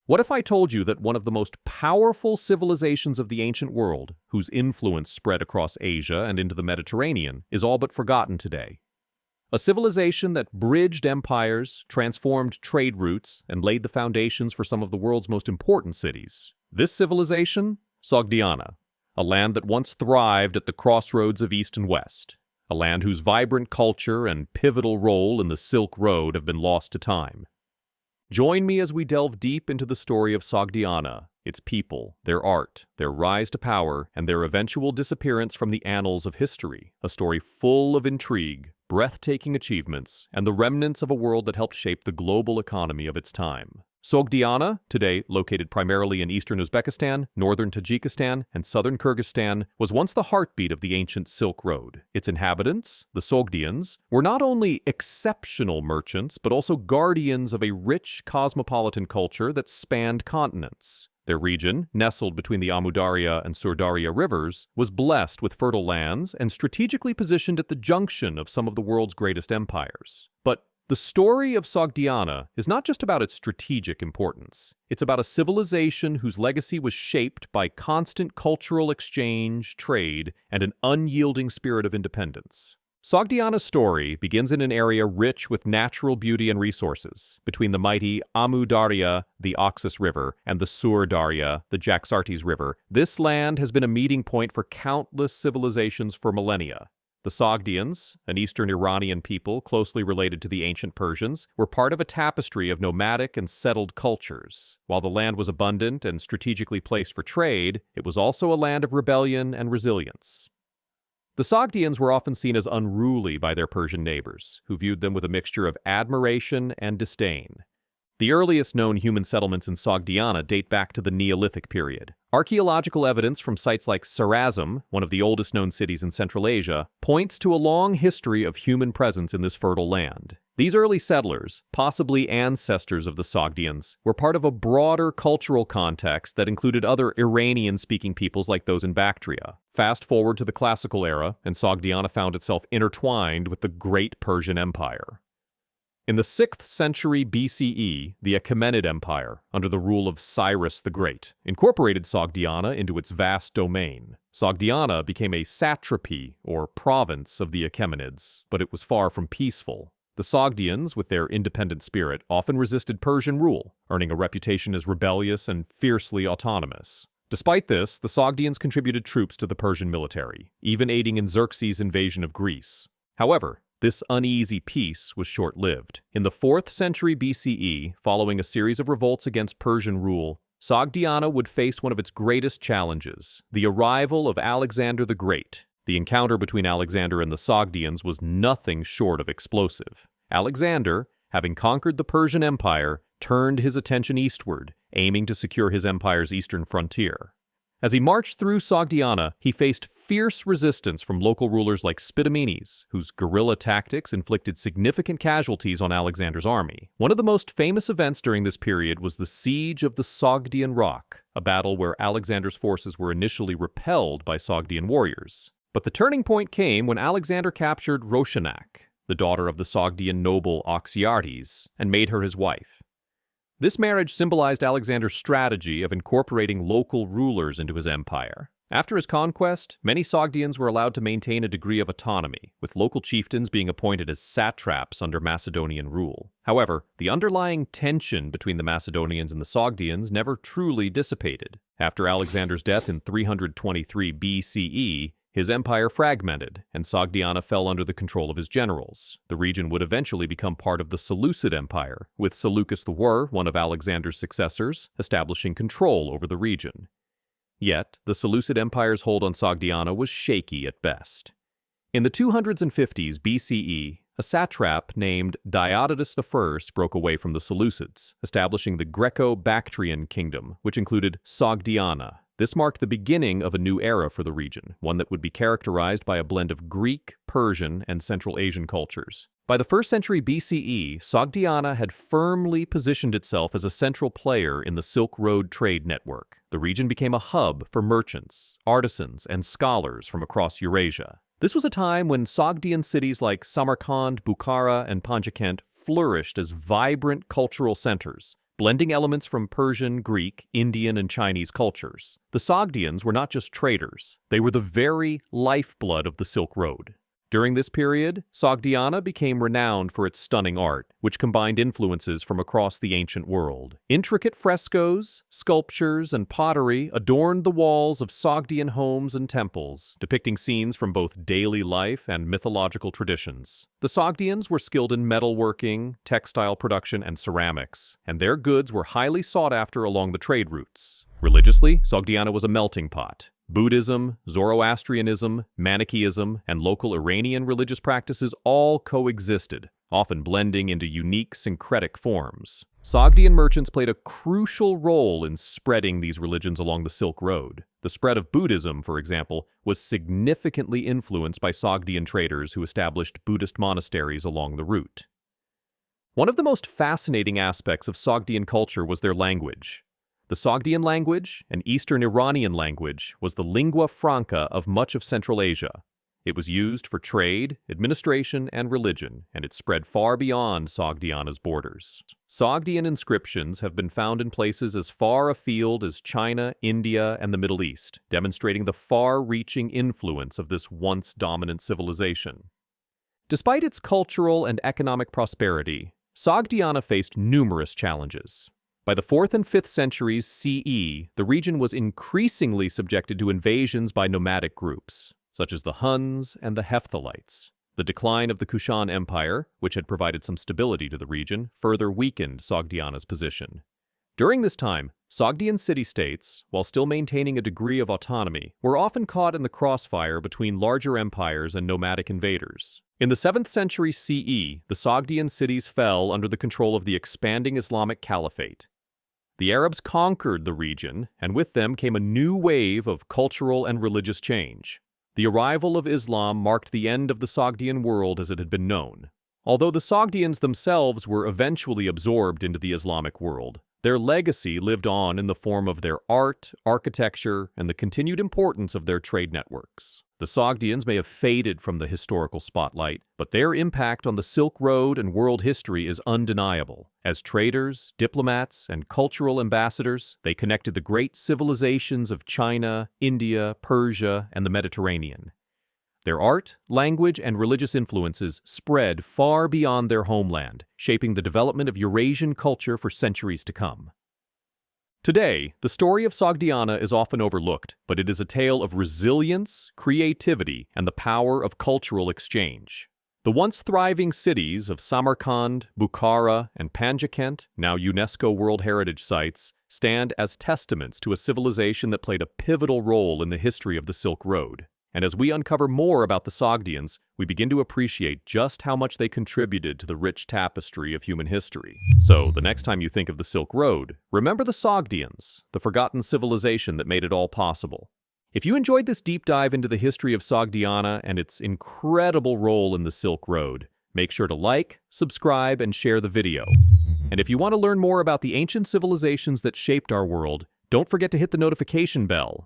What if I told you that one of the most powerful civilizations of the ancient world, whose influence spread across Asia and into the Mediterranean, is all but forgotten today? A civilization that bridged empires, transformed trade routes, and laid the foundations for some of the world's most important cities. This civilization? Sogdiana, a land that once thrived at the crossroads of East and West, a land whose vibrant culture and pivotal role in the Silk Road have been lost to time. Join me as we delve deep into the story of Sogdiana, its people, their art, their rise to power, and their eventual disappearance from the annals of history, a story full of intrigue, breathtaking achievements, and the remnants of a world that helped shape the global economy of its time. Sogdiana, today located primarily in eastern Uzbekistan, northern Tajikistan, and southern Kyrgyzstan, was once the heartbeat of the ancient Silk Road. Its inhabitants, the Sogdians, were not only exceptional merchants, but also guardians of a rich cosmopolitan culture that spanned continents. Their region, nestled between the Amudarya and Surdarya rivers, was blessed with fertile lands and strategically positioned at the junction of some of the world's greatest empires. But the story of Sogdiana is not just about its strategic importance. It's about a civilization whose legacy was shaped by constant cultural exchange, trade, and an unyielding spirit of independence. Sogdiana's story begins in an area rich with natural beauty and resources, between the mighty Amu Darya, the Oxus River, and the Sur Darya, the Jaxartes River. This land has been a meeting point for countless civilizations for millennia. The Sogdians, an Eastern Iranian people closely related to the ancient Persians, were part of a tapestry of nomadic and settled cultures. While the land was abundant and strategically placed for trade, it was also a land of rebellion and resilience. The Sogdians were often seen as unruly by their Persian neighbors, who viewed them with a mixture of admiration and disdain. The earliest known human settlements in Sogdiana date back to the Neolithic period. Archaeological evidence from sites like Sarazm, one of the oldest known cities in Central Asia, points to a long history of human presence in this fertile land. These early settlers, possibly ancestors of the Sogdians, were part of a broader cultural context that included other Iranian-speaking peoples like those in Bactria. Fast forward to the Classical era, and Sogdiana found itself intertwined with the Great Persian Empire. In the 6th century BCE, the Achaemenid Empire, under the rule of Cyrus the Great, incorporated Sogdiana into its vast domain. Sogdiana became a satrapy, or province, of the Achaemenids, but it was far from peaceful. The Sogdians, with their independent spirit, often resisted Persian rule, earning a reputation as rebellious and fiercely autonomous. Despite this, the Sogdians contributed troops to the Persian military, even aiding in Xerxes' invasion of Greece. However, this uneasy peace was short-lived. In the 4th century BCE, following a series of revolts against Persian rule, Sogdiana would face one of its greatest challenges, the arrival of Alexander the Great. The encounter between Alexander and the Sogdians was nothing short of explosive. Alexander, having conquered the Persian Empire, turned his attention eastward, aiming to secure his empire's eastern frontier. As he marched through Sogdiana, he faced fierce resistance from local rulers like Spitamenes, whose guerrilla tactics inflicted significant casualties on Alexander's army. One of the most famous events during this period was the Siege of the Sogdian Rock, a battle where Alexander's forces were initially repelled by Sogdian warriors. But the turning point came when Alexander captured Roshanak, the daughter of the Sogdian noble Oxyartes, and made her his wife. This marriage symbolized Alexander's strategy of incorporating local rulers into his empire. After his conquest, many Sogdians were allowed to maintain a degree of autonomy, with local chieftains being appointed as satraps under Macedonian rule. However, the underlying tension between the Macedonians and the Sogdians never truly dissipated. After Alexander's death in 323 BCE, his empire fragmented, and Sogdiana fell under the control of his generals. The region would eventually become part of the Seleucid Empire, with Seleucus the War, one of Alexander's successors, establishing control over the region. Yet, the Seleucid Empire's hold on Sogdiana was shaky at best. In the 250s BCE, a satrap named Diodotus I broke away from the Seleucids, establishing the Greco-Bactrian kingdom, which included Sogdiana. This marked the beginning of a new era for the region, one that would be characterized by a blend of Greek, Persian, and Central Asian cultures. By the 1st century BCE, Sogdiana had firmly positioned itself as a central player in the Silk Road trade network. The region became a hub for merchants, artisans, and scholars from across Eurasia. This was a time when Sogdian cities like Samarkand, Bukhara, and Panjakent flourished as vibrant cultural centers, blending elements from Persian, Greek, Indian, and Chinese cultures. The Sogdians were not just traders, they were the very lifeblood of the Silk Road. During this period, Sogdiana became renowned for its stunning art, which combined influences from across the ancient world. Intricate frescoes, sculptures, and pottery adorned the walls of Sogdian homes and temples, depicting scenes from both daily life and mythological traditions. The Sogdians were skilled in metalworking, textile production, and ceramics, and their goods were highly sought after along the trade routes. Religiously, Sogdiana was a melting pot. Buddhism, Zoroastrianism, Manichaeism, and local Iranian religious practices all coexisted, often blending into unique syncretic forms. Sogdian merchants played a crucial role in spreading these religions along the Silk Road. The spread of Buddhism, for example, was significantly influenced by Sogdian traders who established Buddhist monasteries along the route. One of the most fascinating aspects of Sogdian culture was their language. The Sogdian language, an Eastern Iranian language, was the lingua franca of much of Central Asia. It was used for trade, administration, and religion, and it spread far beyond Sogdiana's borders. Sogdian inscriptions have been found in places as far afield as China, India, and the Middle East, demonstrating the far-reaching influence of this once dominant civilization. Despite its cultural and economic prosperity, Sogdiana faced numerous challenges. By the 4th and 5th centuries CE, the region was increasingly subjected to invasions by nomadic groups, such as the Huns and the Hephthalites. The decline of the Kushan Empire, which had provided some stability to the region, further weakened Sogdiana's position. During this time, Sogdian city-states, while still maintaining a degree of autonomy, were often caught in the crossfire between larger empires and nomadic invaders. In the 7th century CE, the Sogdian cities fell under the control of the expanding Islamic Caliphate. The Arabs conquered the region, and with them came a new wave of cultural and religious change. The arrival of Islam marked the end of the Sogdian world as it had been known. Although the Sogdians themselves were eventually absorbed into the Islamic world, their legacy lived on in the form of their art, architecture, and the continued importance of their trade networks. The Sogdians may have faded from the historical spotlight, but their impact on the Silk Road and world history is undeniable. As traders, diplomats, and cultural ambassadors, they connected the great civilizations of China, India, Persia, and the Mediterranean. Their art, language, and religious influences spread far beyond their homeland, shaping the development of Eurasian culture for centuries to come. Today, the story of Sogdiana is often overlooked, but it is a tale of resilience, creativity, and the power of cultural exchange. The once thriving cities of Samarkand, Bukhara, and Panjakent, now UNESCO World Heritage Sites, stand as testaments to a civilization that played a pivotal role in the history of the Silk Road. And as we uncover more about the Sogdians, we begin to appreciate just how much they contributed to the rich tapestry of human history. So, the next time you think of the Silk Road, remember the Sogdians, the forgotten civilization that made it all possible. If you enjoyed this deep dive into the history of Sogdiana and its incredible role in the Silk Road, make sure to like, subscribe, and share the video. And if you want to learn more about the ancient civilizations that shaped our world, don't forget to hit the notification bell.